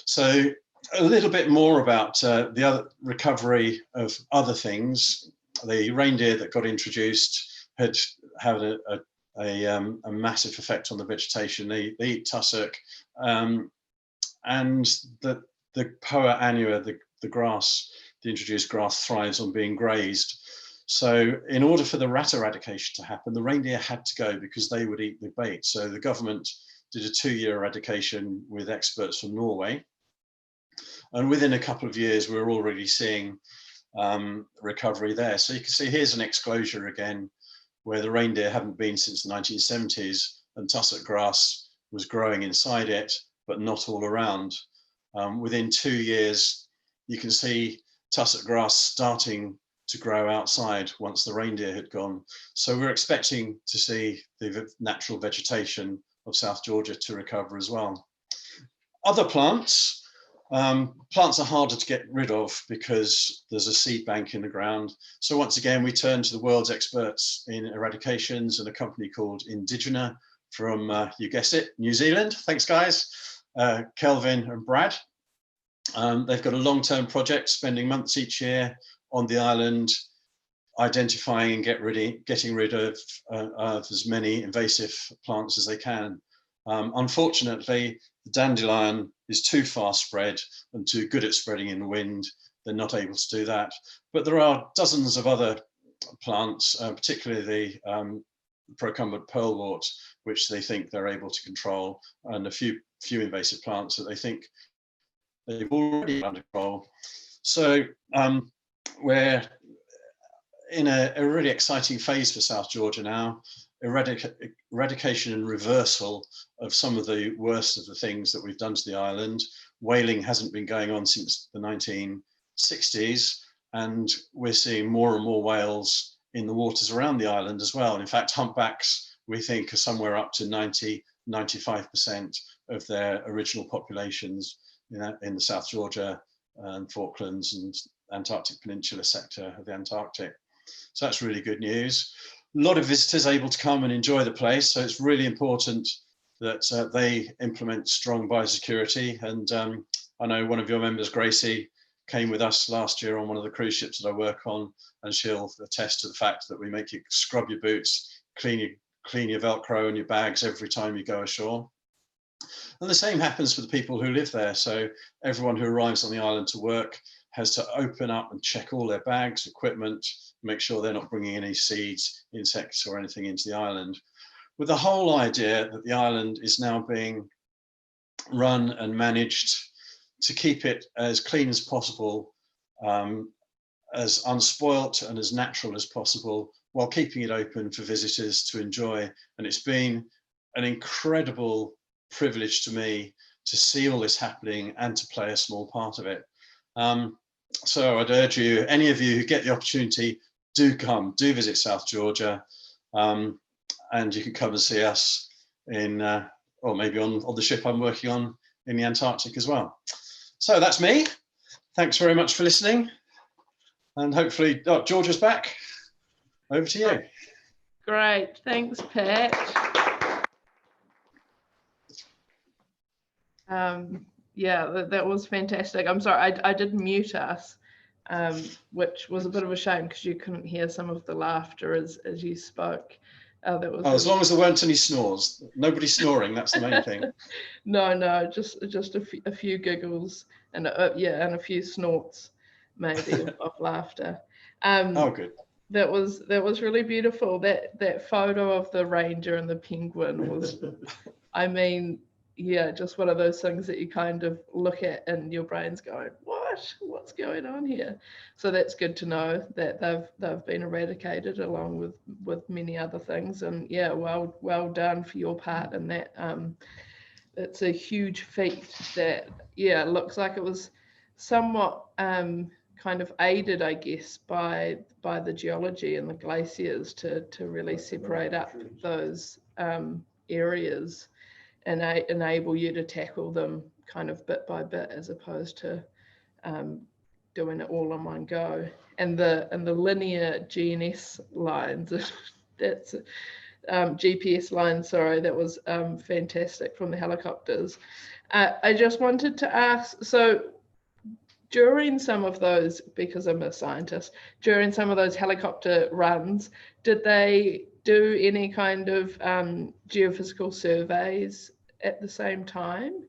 So a little bit more about the other recovery of other things. The reindeer that got introduced had a massive effect on the vegetation. They eat tussock, and the Poa annua, the grass, the introduced grass, thrives on being grazed. So in order for the rat eradication to happen, the reindeer had to go because they would eat the bait. So the government did a 2-year eradication with experts from Norway. And within a couple of years, we're already seeing recovery there. So you can see here's an exclosure again, where the reindeer haven't been since the 1970s, and tussock grass was growing inside it, but not all around. Within 2 years, you can see tussock grass starting to grow outside once the reindeer had gone. So we're expecting to see the natural vegetation of South Georgia to recover as well. Other plants, plants are harder to get rid of because there's a seed bank in the ground. So once again, we turn to the world's experts in eradications and a company called Indigena from, you guessed it, New Zealand. Thanks, guys. Kelvin and Brad. They've got a long-term project spending months each year on the island, identifying and getting rid of as many invasive plants as they can. Unfortunately, the dandelion is too fast spread and too good at spreading in the wind. They're not able to do that. But there are dozens of other plants, particularly the procumbent pearlwort, which they think they're able to control, and a few invasive plants that they think they've already under control. So we're in a really exciting phase for South Georgia now. Eradication and reversal of some of the worst of the things that we've done to the island. Whaling hasn't been going on since the 1960s, and we're seeing more and more whales in the waters around the island as well. In fact, humpbacks, we think, are somewhere up to 95% of their original populations in the South Georgia and Falklands and Antarctic Peninsula sector of the Antarctic. So that's really good news. A lot of visitors able to come and enjoy the place. So it's really important that they implement strong biosecurity. And I know one of your members, Gracie, came with us last year on one of the cruise ships that I work on, and she'll attest to the fact that we make you scrub your boots, clean your Velcro and your bags every time you go ashore. And the same happens for the people who live there. So everyone who arrives on the island to work has to open up and check all their bags, equipment, make sure they're not bringing any seeds, insects or anything into the island. With the whole idea that the island is now being run and managed to keep it as clean as possible, as unspoilt and as natural as possible, while keeping it open for visitors to enjoy. And it's been an incredible privilege to me to see all this happening and to play a small part of it. So I'd urge you, any of you who get the opportunity, do come, do visit South Georgia, and you can come and see us in, or maybe on the ship I'm working on in the Antarctic as well. So that's me. Thanks very much for listening. And hopefully, Georgia's back. Over to you. Great, thanks, Pat. Yeah, that was fantastic. I'm sorry, I did mute us, which was a bit of a shame because you couldn't hear some of the laughter as you spoke. That was as long as there weren't any snores. Nobody snoring, that's the main thing. No, just a few giggles and and a few snorts, maybe of laughter. Oh, good. That was really beautiful. That photo of the ranger and the penguin was, I mean, yeah, just one of those things that you kind of look at and your brain's going, what's going on here? So that's good to know that they've been eradicated along with many other things. And yeah, well done for your part in that. It's a huge feat that, yeah, looks like it was somewhat kind of aided, I guess, by the geology and the glaciers to really separate up those areas and enable you to tackle them kind of bit by bit as opposed to doing it all in one go. And the linear GNS lines, that's GPS lines, sorry, that was fantastic from the helicopters. I just wanted to ask, so during some of those, because I'm a scientist, during some of those helicopter runs, did they do any kind of geophysical surveys at the same time?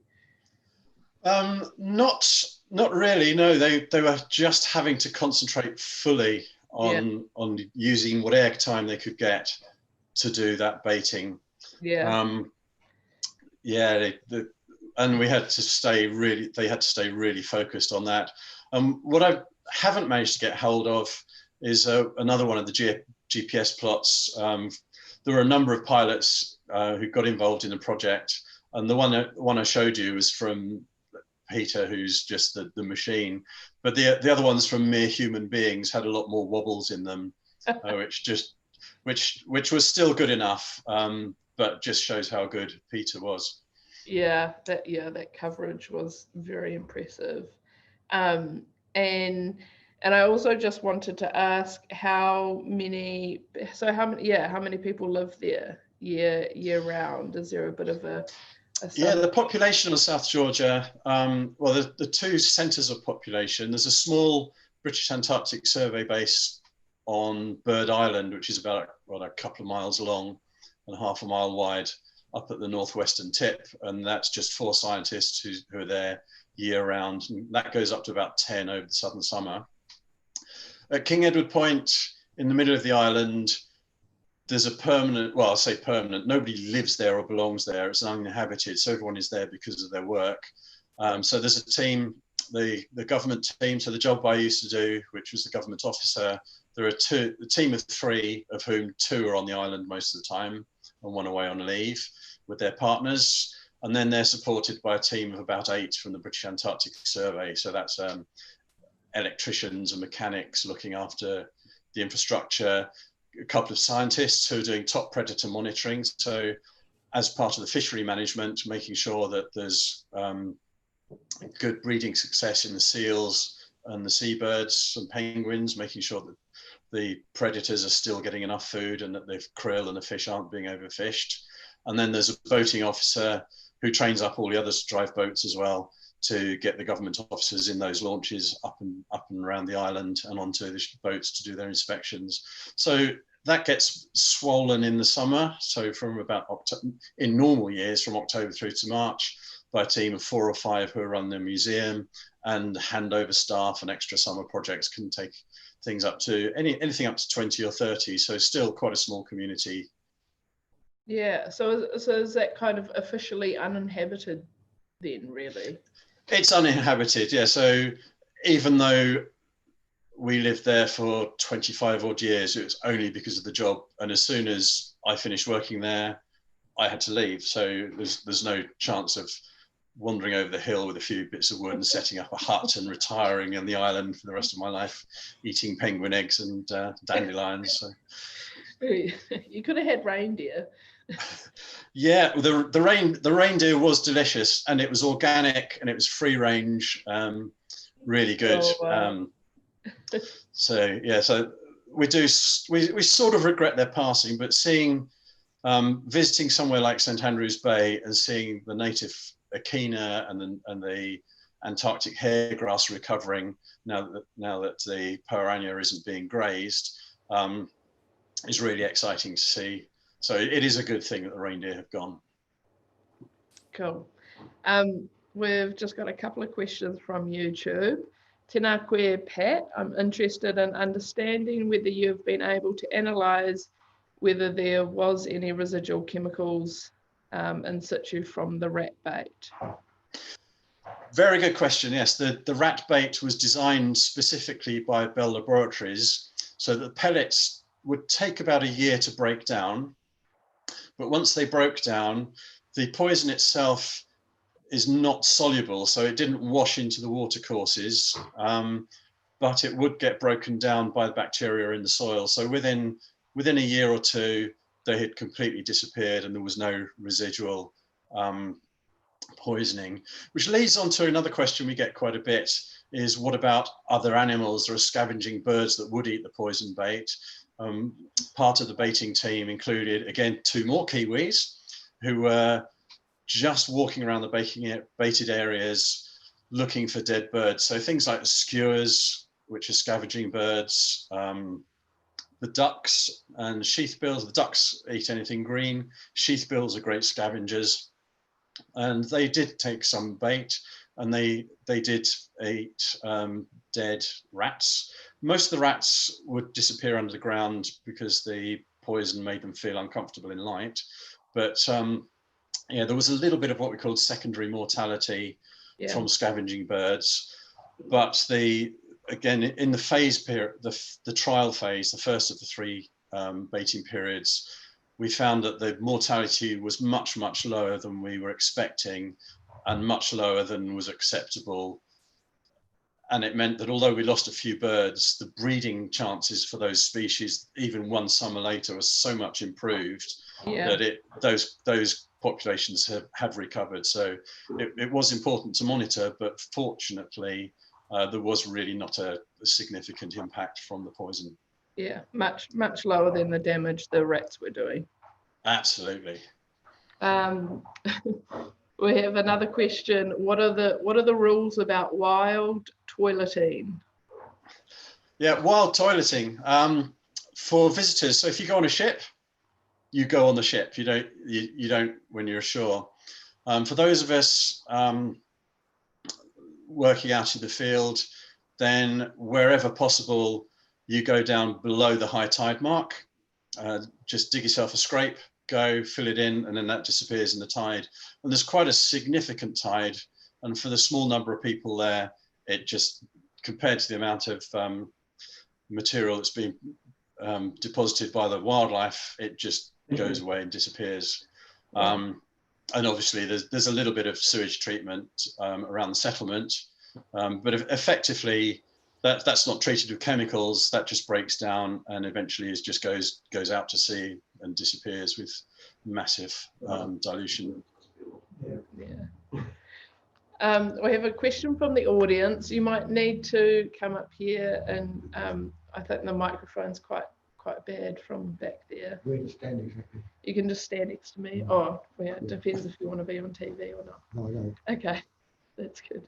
Not really, no. They were just having to concentrate fully on using what air time they could get to do that baiting. And we had to stay really, they had to stay really focused on that. What I haven't managed to get hold of is another one of the GPS plots. There were a number of pilots who got involved in the project. And the one I showed you was from Peter, who's just the machine. But the other ones from mere human beings had a lot more wobbles in them, which was still good enough, but just shows how good Peter was. Yeah, that coverage was very impressive. Um, and I also just wanted to ask how many people live there year round? Is there a bit of a Yeah, the population of South Georgia, well, the two centres of population, there's a small British Antarctic Survey base on Bird Island, which is about a couple of miles long and half a mile wide up at the northwestern tip. And that's just 4 scientists who are there year round. And that goes up to about 10 over the southern summer. At King Edward Point, in the middle of the island, there's a permanent, well, I'll say permanent, nobody lives there or belongs there. It's uninhabited, so everyone is there because of their work. So there's a team, the government team, so the job I used to do, which was the government officer, there are a team of 3, of whom 2 are on the island most of the time and 1 away on leave with their partners. And then they're supported by a team of about 8 from the British Antarctic Survey. So that's electricians and mechanics looking after the infrastructure, a couple of scientists who are doing top predator monitoring. So as part of the fishery management, making sure that there's good breeding success in the seals and the seabirds and penguins, making sure that the predators are still getting enough food and that the krill and the fish aren't being overfished. And then there's a boating officer who trains up all the others to drive boats as well, to get the government officers in those launches up and around the island and onto the boats to do their inspections. So that gets swollen in the summer. So from about in normal years, from October through to March, by a team of 4 or 5 who run the museum and hand over staff, and extra summer projects can take things up to anything up to 20 or 30. So still quite a small community. Yeah. So is that kind of officially uninhabited then, really? It's uninhabited, yeah. So even though we lived there for 25 odd years, it was only because of the job. And as soon as I finished working there, I had to leave. So there's no chance of wandering over the hill with a few bits of wood and setting up a hut and retiring on the island for the rest of my life, eating penguin eggs and dandelions. So. You could have had reindeer. Yeah, the reindeer was delicious, and it was organic and it was free range, really good. Oh, wow. So yeah, so we sort of regret their passing, but visiting somewhere like St Andrews Bay and seeing the native echina and the Antarctic hairgrass recovering now that the piranha isn't being grazed, is really exciting to see. So it is a good thing that the reindeer have gone. Cool. We've just got a couple of questions from YouTube. Tēnā koe, Pat. I'm interested in understanding whether you've been able to analyse whether there was any residual chemicals in situ from the rat bait. Very good question. Yes, the rat bait was designed specifically by Bell Laboratories so that the pellets would take about a year to break down. But once they broke down, the poison itself is not soluble, so it didn't wash into the watercourses, but it would get broken down by the bacteria in the soil. So within a year or 2, they had completely disappeared and there was no residual poisoning, which leads on to another question we get quite a bit, is what about other animals? There are scavenging birds that would eat the poison bait. Part of the baiting team included, again, 2 more Kiwis who were just walking around the baited areas looking for dead birds. So things like the skuas, which are scavenging birds, the ducks and sheathbills. The ducks eat anything green. Sheathbills are great scavengers. And they did take some bait, and they did eat dead rats. Most of the rats would disappear under the ground because the poison made them feel uncomfortable in light. But yeah, there was a little bit of what we called secondary mortality from scavenging birds. But again, in the phase period, the trial phase, the first of the 3 baiting periods, we found that the mortality was much, much lower than we were expecting and much lower than was acceptable. And it meant that although we lost a few birds, the breeding chances for those species, even one summer later, was so much improved that those populations have recovered. So it was important to monitor, but fortunately, there was really not a significant impact from the poison. Yeah, much lower than the damage the rats were doing. Absolutely. We have another question. What are the rules about wild toileting? Yeah, wild toileting for visitors. So if you go on a ship, you go on the ship. You don't when you're ashore. For those of us working out in the field, then wherever possible, you go down below the high tide mark. Just dig yourself a scrape, go fill it in, and then that disappears in the tide. And there's quite a significant tide, and for the small number of people there, it just, compared to the amount of material that's being deposited by the wildlife, it just goes away and disappears. And obviously there's a little bit of sewage treatment around the settlement, but effectively that's not treated with chemicals. That just breaks down and eventually it just goes out to sea and disappears with massive dilution. Yeah. We have a question from the audience. You might need to come up here, and I think the microphone's quite bad from back there. Where to stand exactly? You can just stand next to me. Oh, yeah, it depends if you want to be on TV or not. No, I don't. Okay, that's good.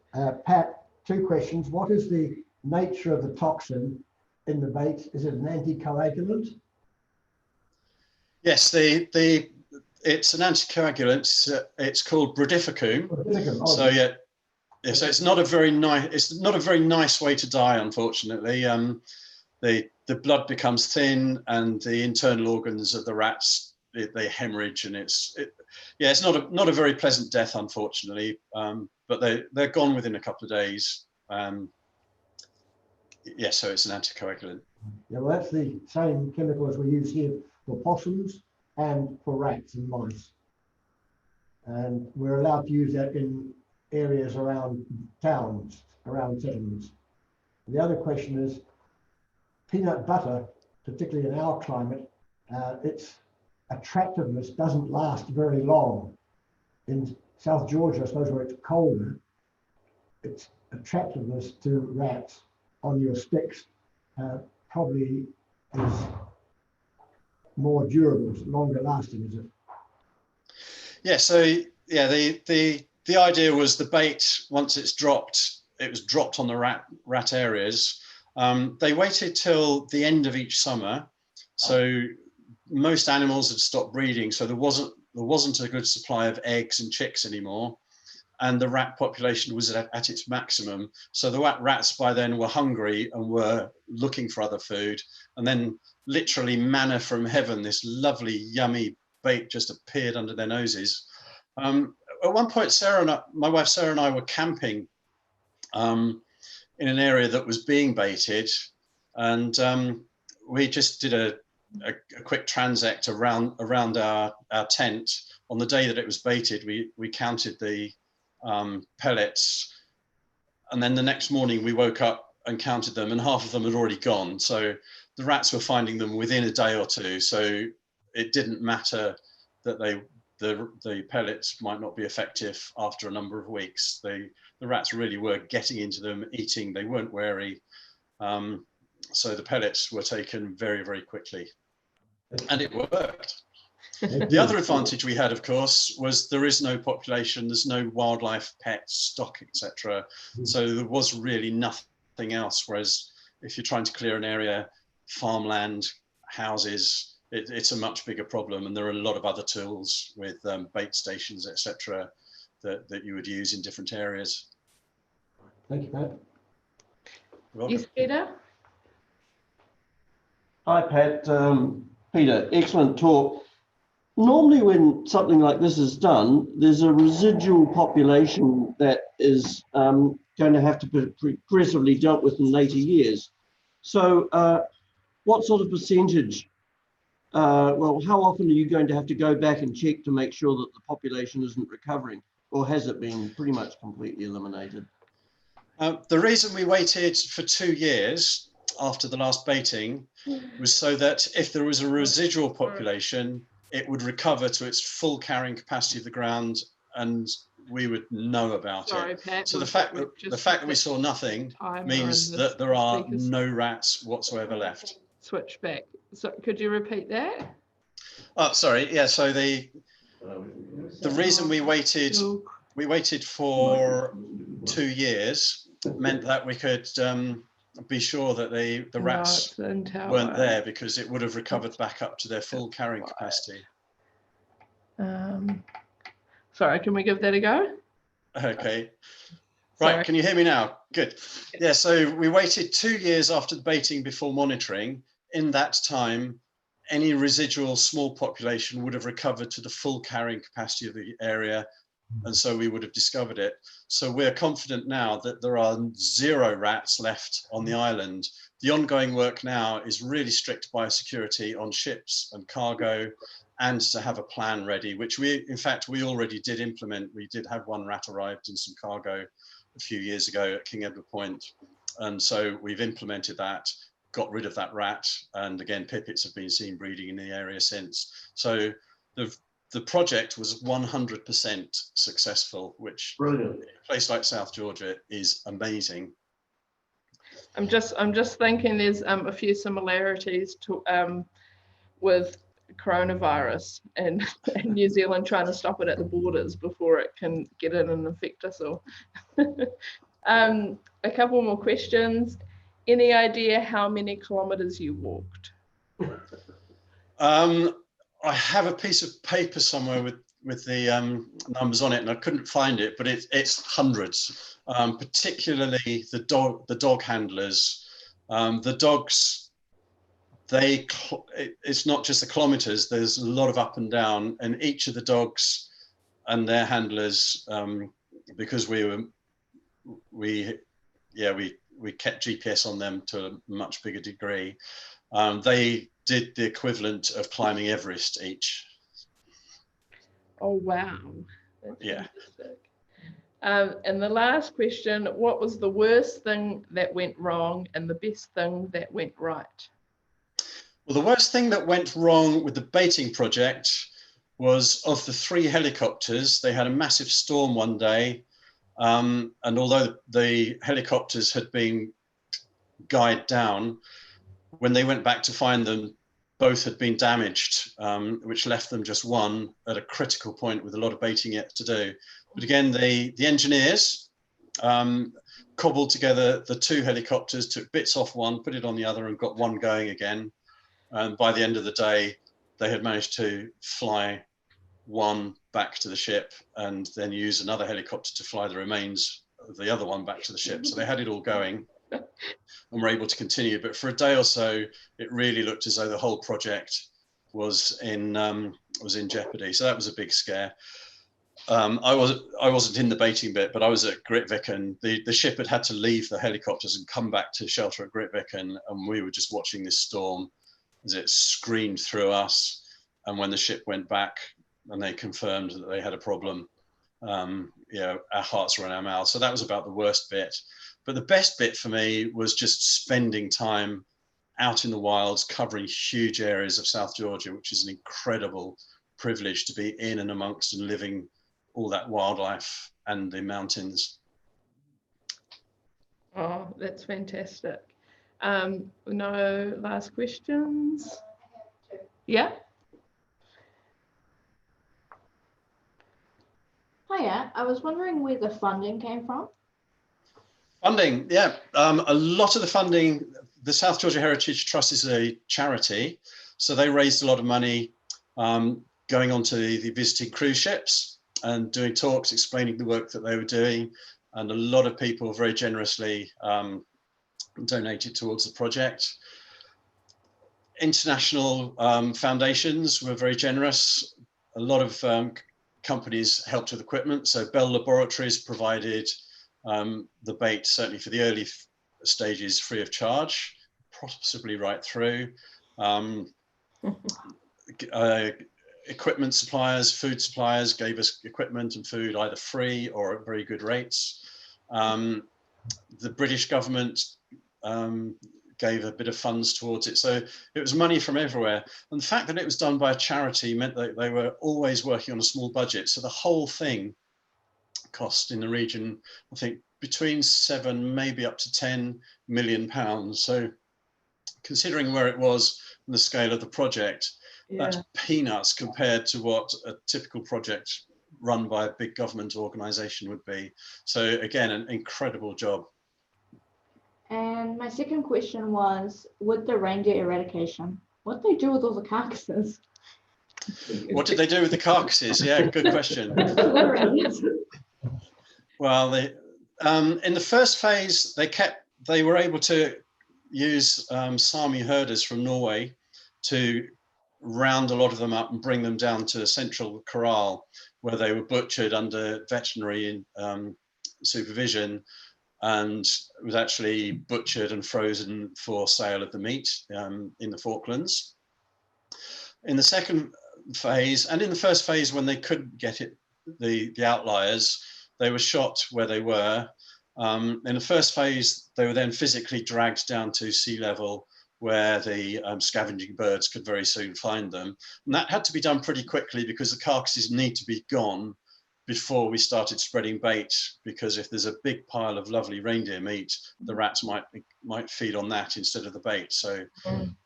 Pat, 2 questions. What is the nature of the toxin in the bait? Is it an anticoagulant? Yes, it's an anticoagulant. It's called brodifacoum. So so it's not a very nice way to die, unfortunately. The blood becomes thin and the internal organs of the rats, they hemorrhage, and it's not a very pleasant death, unfortunately. But they're gone within a couple of days. Yeah, so it's an anticoagulant. Yeah, well, that's the same chemical as we use here for possums and for rats and mice. And we're allowed to use that in areas around towns, around settlements. The other question is, peanut butter, particularly in our climate, its attractiveness doesn't last very long. In South Georgia, I suppose, where it's colder, its attractiveness to rats on your sticks probably is more durable, longer lasting, is it? Yeah, so yeah, the idea was the bait, once it's dropped, it was dropped on the rat areas. They waited till the end of each summer, so most animals had stopped breeding, so there wasn't a good supply of eggs and chicks anymore, and the rat population was at its maximum. So the rats by then were hungry and were looking for other food, and then literally manna from heaven, this lovely yummy bait just appeared under their noses. At one point, my wife Sarah and I were camping in an area that was being baited, and we just did a quick transect around our tent. On the day that it was baited, we counted the pellets, and then the next morning we woke up and counted them, and half of them had already gone. So the rats were finding them within a day or two, so it didn't matter that the pellets might not be effective after a number of weeks. The rats really were getting into them, eating. They weren't wary, so the pellets were taken very, very quickly, and it worked. The other advantage we had, of course, was there is no population, there's no wildlife, pets, stock, etc. So there was really nothing else. Whereas if you're trying to clear an area, farmland, houses, it's a much bigger problem, and there are a lot of other tools with bait stations, etc., that you would use in different areas. Thank you, Pat. Yes, Peter? Hi, Pat. Peter, excellent talk. Normally when something like this is done, there's a residual population that is going to have to be progressively dealt with in later years. So what sort of percentage well, how often are you going to have to go back and check to make sure that the population isn't recovering, or has it been pretty much completely eliminated? The reason we waited for 2 years after the last baiting was so that if there was a residual population, it would recover to its full carrying capacity of the ground, and we would know about it. Pat, so the fact that we saw nothing means that there are no rats whatsoever left. Switch back. So could you repeat that? Oh, sorry. Yeah. So the reason we waited for 2 years meant that we could be sure that the rats weren't there, because it would have recovered back up to their full carrying capacity. Sorry, can we give that a go? Okay. Right, sorry. Can you hear me now? Good. Yeah, so we waited 2 years after the baiting before monitoring. In that time, any residual small population would have recovered to the full carrying capacity of the area, and so we would have discovered it. So we're confident now that there are 0 rats left on the island. The ongoing work now is really strict biosecurity on ships and cargo, and to have a plan ready, which in fact, we already did implement. We did have 1 rat arrived in some cargo a few years ago at King Edward Point. And so we've implemented that, got rid of that rat. And again, pipits have been seen breeding in the area since. So the project was 100% successful, which brilliant. In a place like South Georgia is amazing. I'm just thinking there's a few similarities to with coronavirus and New Zealand trying to stop it at the borders before it can get in and infect us all. A couple more questions. Any idea how many kilometers you walked? I have a piece of paper somewhere with the numbers on it, and I couldn't find it, but it's hundreds. Particularly the dog handlers. The dogs, it's not just the kilometers, there's a lot of up and down, and each of the dogs and their handlers, because we kept GPS on them to a much bigger degree, they did the equivalent of climbing Everest each. Oh wow. That's yeah fantastic. And the last question, what was the worst thing that went wrong and the best thing that went right? Well, the worst thing that went wrong with the baiting project was, of the 3 helicopters, they had a massive storm one day. And although the helicopters had been guyed down, when they went back to find them, both had been damaged, which left them just one at a critical point with a lot of baiting yet to do. But again, the engineers cobbled together the 2 helicopters, took bits off one, put it on the other, and got one going again. And by the end of the day, they had managed to fly one back to the ship and then use another helicopter to fly the remains of the other one back to the ship. So they had it all going and were able to continue. But for a day or so, it really looked as though the whole project was in jeopardy. So that was a big scare. I wasn't in the baiting bit, but I was at Grytviken. The ship had to leave the helicopters and come back to shelter at Grytviken, and we were just watching this storm as it screamed through us. And when the ship went back and they confirmed that they had a problem, our hearts were in our mouths. So that was about the worst bit. But the best bit for me was just spending time out in the wilds, covering huge areas of South Georgia, which is an incredible privilege to be in and amongst and living all that wildlife and the mountains. Oh, that's fantastic. No last questions? Yeah? Hiya, I was wondering where the funding came from. Funding, yeah. A lot of the funding, the South Georgia Heritage Trust is a charity, so they raised a lot of money going onto the visiting cruise ships and doing talks, explaining the work that they were doing. And a lot of people very generously donated towards the project. International foundations were very generous. A lot of companies helped with equipment. So Bell Laboratories provided the bait, certainly for the early stages, free of charge, possibly right through. equipment suppliers, food suppliers gave us equipment and food either free or at very good rates. The British government gave a bit of funds towards it. So it was money from everywhere. And the fact that it was done by a charity meant that they were always working on a small budget. So the whole thing cost in the region, I think, between 7, maybe up to 10 million pounds. So considering where it was and the scale of the project, that's peanuts compared to what a typical project run by a big government organization would be. So again, an incredible job. And my second question was, with the reindeer eradication, what do they do with all the carcasses? What did they do with the carcasses? Yeah, good question. Well, in the first phase, they were able to use Sami herders from Norway to round a lot of them up and bring them down to a central corral where they were butchered under veterinary supervision, and was actually butchered and frozen for sale of the meat in the Falklands. In the second phase, and in the first phase when they couldn't get it, the outliers, they were shot where they were. In the first phase, they were then physically dragged down to sea level where the scavenging birds could very soon find them. And that had to be done pretty quickly because the carcasses need to be gone before we started spreading bait, because if there's a big pile of lovely reindeer meat, the rats might feed on that instead of the bait. So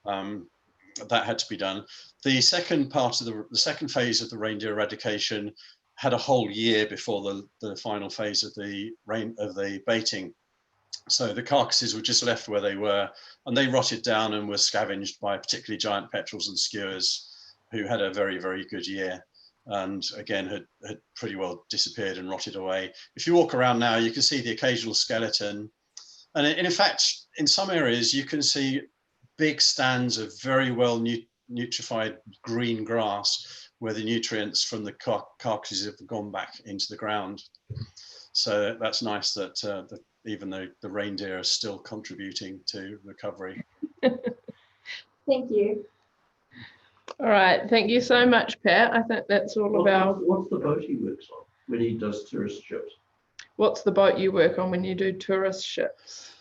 that had to be done. The second part of the second phase of the reindeer eradication had a whole year before the final phase of the baiting. So the carcasses were just left where they were, and they rotted down and were scavenged by particularly giant petrels and skewers, who had a very, very good year, and again had pretty well disappeared and rotted away. If you walk around now, you can see the occasional skeleton, and in fact, in some areas you can see big stands of very well nutrified green grass where the nutrients from the carcasses have gone back into the ground. So that's nice that even though the reindeer are still contributing to recovery. Thank you. All right, thank you so much, Pat. I think that's all about. What's the boat he works on when he does tourist ships? What's the boat you work on when you do tourist ships?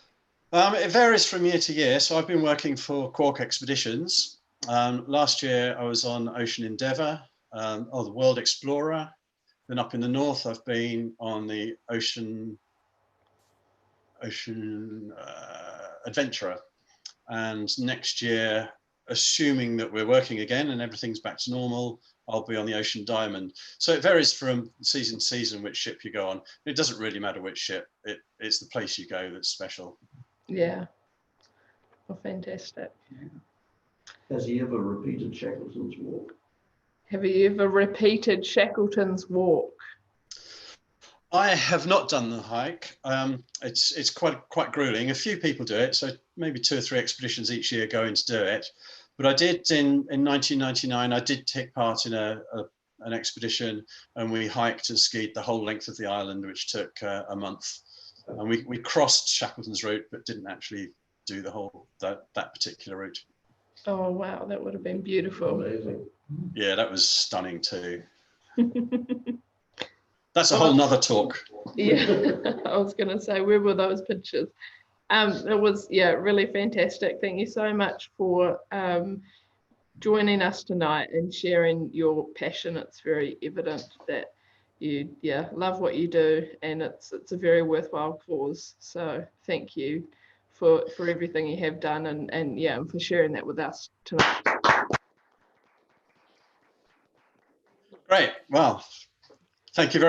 It varies from year to year. So I've been working for Quark Expeditions. Last year I was on Ocean Endeavour, the World Explorer. Then up in the north, I've been on the Ocean Adventurer. And next year, assuming that we're working again and everything's back to normal, I'll be on the Ocean Diamond. So it varies from season to season which ship you go on. It doesn't really matter which ship. It's the place you go that's special. Yeah. Well, fantastic. Has he ever repeated Shackleton's walk? Have you ever repeated Shackleton's walk? I have not done the hike. It's quite grueling. A few people do it, so maybe 2 or 3 expeditions each year go in to do it. But I did in 1999. I did take part in an expedition, and we hiked and skied the whole length of the island, which took a month. And we crossed Shackleton's route, but didn't actually do the whole that particular route. Oh wow, that would have been beautiful. Amazing. Yeah, that was stunning too. That's a whole nother talk. Yeah, I was going to say, where were those pictures? It was, yeah, really fantastic. Thank you so much for joining us tonight and sharing your passion. It's very evident that you, love what you do, and it's a very worthwhile cause. So thank you for everything you have done, and for sharing that with us tonight. Great. Well, thank you